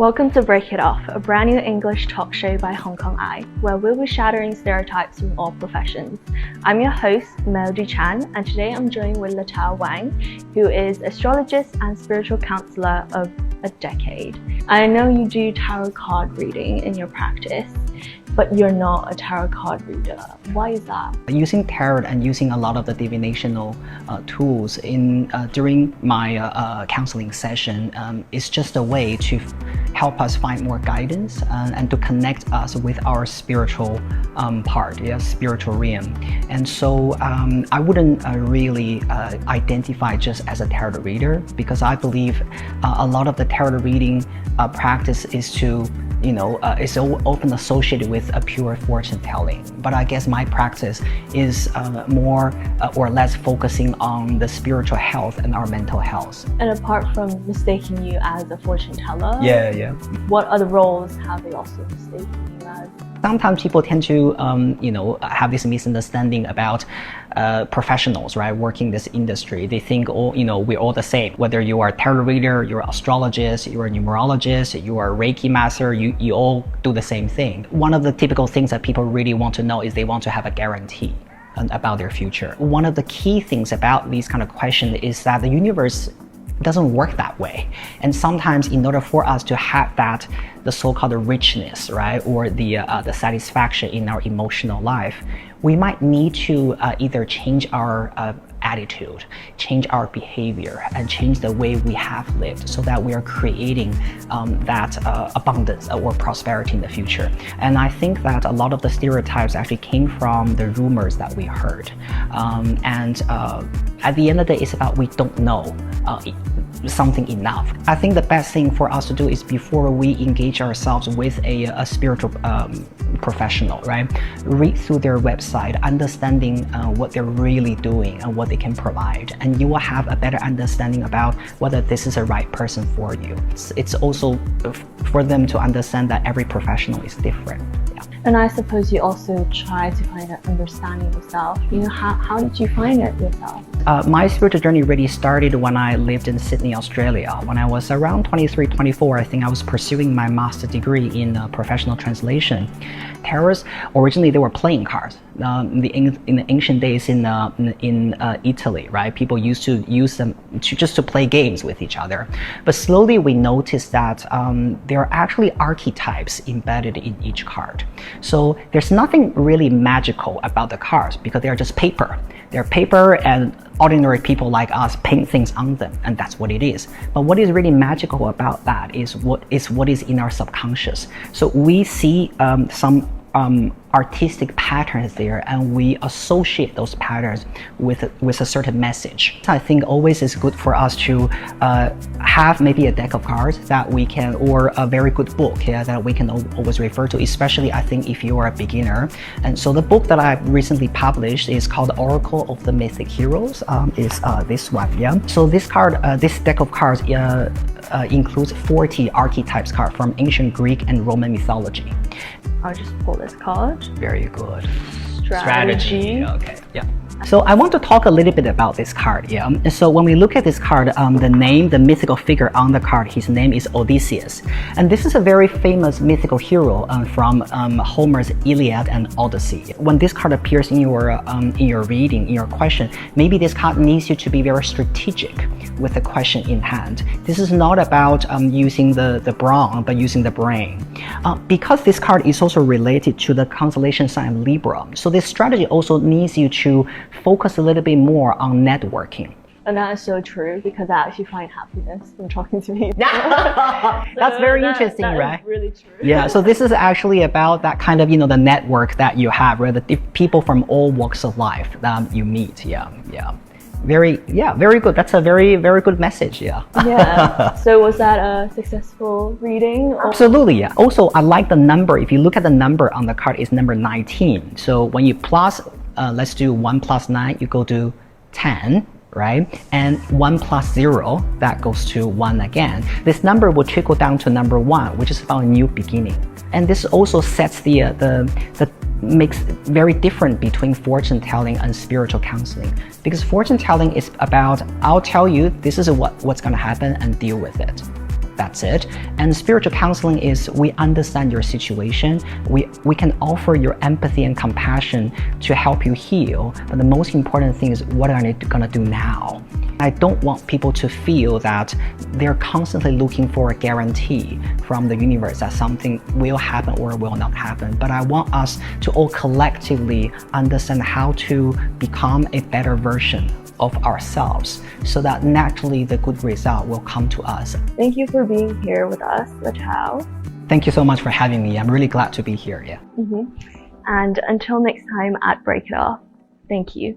Welcome to Break It Off, a brand new English talk show by Hong Kong Eye, where we'll be shattering stereotypes from all professions. I'm your host, Melody Chan, and today I'm joined with Latao Wang, who is astrologist and spiritual counselor of a decade. I know you do tarot card reading in your practice, but you're not a tarot card reader. Why is that? Using tarot and using a lot of the divinational tools during my counseling session is just a way to help us find more guidance and to connect us with our spiritual spiritual realm. And so I wouldn't really identify just as a tarot reader, because I believe a lot of the tarot reading practice is is often associated with a pure fortune telling. But I guess my practice is more or less focusing on the spiritual health and our mental health. And apart from mistaking you as a fortune teller, what other roles have they also mistaken you as? Sometimes people tend to, have this misunderstanding about professionals, right, working this industry. They think, we're all the same. Whether you are a tarot reader, you're an astrologist, you're a numerologist, you are a Reiki master, you all do the same thing. One of the typical things that people really want to know is they want to have a guarantee about their future. One of the key things about these kind of questions is that the universe doesn't work that way. And sometimes in order for us to have the so-called richness, right, or the satisfaction in our emotional life, we might need to either change our attitude, change our behavior, and change the way we have lived so that we are creating that abundance or prosperity in the future. And I think that a lot of the stereotypes actually came from the rumors that we heard. At the end of the day, it's about we don't know something enough. I think the best thing for us to do is, before we engage ourselves with a spiritual professional, right, read through their website, understanding what they're really doing and what they can provide, and you will have a better understanding about whether this is a right person for you. It's also for them to understand that every professional is different. And I suppose you also try to find an understanding yourself. How did you find it yourself? My spiritual journey really started when I lived in Sydney, Australia. When I was around 23, 24, I think I was pursuing my master's degree in professional translation. Tarots, originally they were playing cards. In the ancient days in Italy, right? People used to use them just to play games with each other. But slowly we noticed that there are actually archetypes embedded in each card. So there's nothing really magical about the cards, because they are just paper. They're paper, and ordinary people like us paint things on them, and that's what it is. But what is really magical about that is what is in our subconscious. So we see some artistic patterns there, and we associate those patterns with a certain message. I think always is good for us to have maybe a deck of cards that we can, or a very good book that we can always refer to, especially I think if you are a beginner. And so the book that I've recently published is called Oracle of the Mythic Heroes, is this one. So this deck of cards includes 40 archetypes card from ancient Greek and Roman mythology. I'll just pull this card. Very good. Strategy. Okay. Yeah. So I want to talk a little bit about this card. And so when we look at this card, the mythical figure on the card, his name is Odysseus, and this is a very famous mythical hero from Homer's Iliad and Odyssey. When this card appears in your reading, in your question, maybe this card needs you to be very strategic with the question in hand. This is not about using the brawn, but using the brain. Because this card is also related to the constellation sign Libra, so this strategy also needs you to focus a little bit more on networking. And that is so true, because I actually find happiness from talking to people. That's very interesting, right? That's really true. Yeah, so this is actually about that kind of, the network that you have, where the people from all walks of life that you meet. Very good. That's a very, very good message. Yeah. So was that a successful reading? Absolutely. Yeah. Also, I like the number. If you look at the number on the card, it's number 19. So when you plus, let's do 1 plus 9, you go to 10. Right? And 1 plus 0, that goes to 1 again. This number will trickle down to number 1, which is about a new beginning. And this also sets makes very different between fortune telling and spiritual counseling. Because fortune telling is about, I'll tell you this is what's going to happen and deal with it. That's it. And spiritual counseling is we understand your situation. We can offer your empathy and compassion to help you heal. But the most important thing is, what are you gonna do now? I don't want people to feel that they're constantly looking for a guarantee from the universe that something will happen or will not happen. But I want us to all collectively understand how to become a better version of ourselves, so that naturally the good result will come to us. Thank you for being here with us, Latao. Thank you so much for having me. I'm really glad to be here. Yeah. And until next time at Break It Off, thank you.